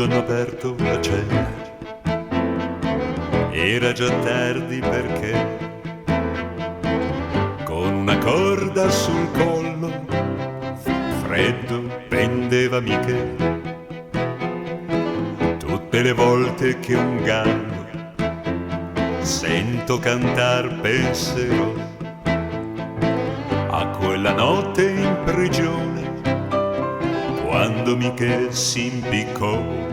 quando hanno aperto la cella era già tardi perché con una corda sul collo freddo pendeva Michele. Tutte le volte che un gallo sento cantar penserò a quella notte in prigione quando Michele si impiccò.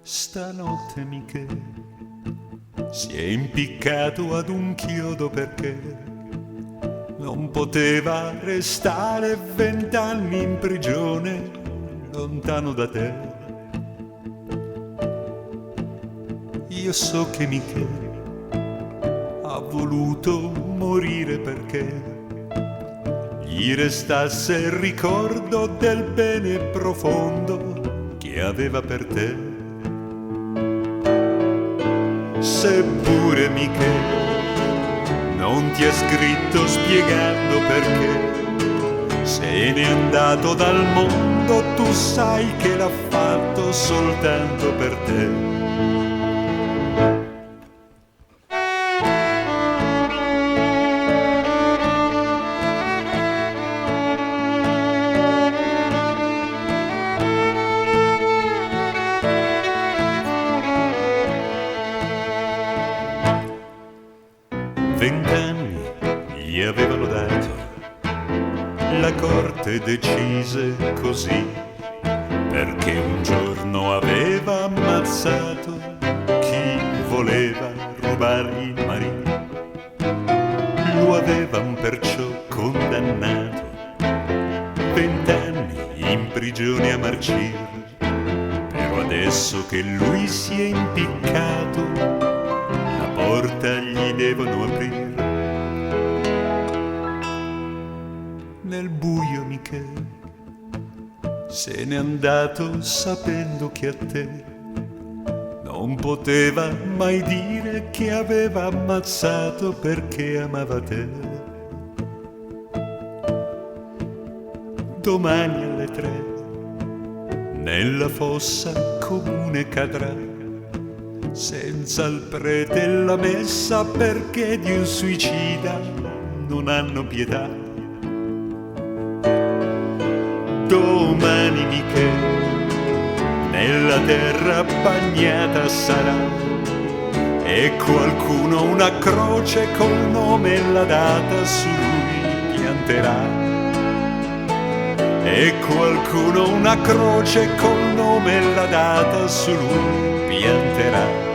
Stanotte Michele si è impiccato ad un chiodo perché non poteva restare 20 anni in prigione lontano da te. Io so che Michele ha voluto morire perché gli restasse il ricordo del bene profondo che aveva per te. Seppure Michele non ti ha scritto spiegando perché se n'è andato dal mondo, tu sai che l'ha fatto soltanto per te. Vent'anni gli avevano dato, la corte decise così, perché un giorno aveva ammazzato chi voleva rubargli il marito. Lo avevan perciò condannato 20 anni in prigione a marcire. Però adesso che lui si è impiccato, la porta gli devono aprire. Nel buio Michele se n'è andato sapendo che a te non poteva mai dire che aveva ammazzato perché amava te. Domani alle 3 nella fossa comune cadrà, senza il prete e la messa, perché di un suicida non hanno pietà. Domani Michele nella terra bagnata sarà e qualcuno una croce col nome e la data su lui pianterà. E qualcuno una croce col nome e la data su lui pianterà.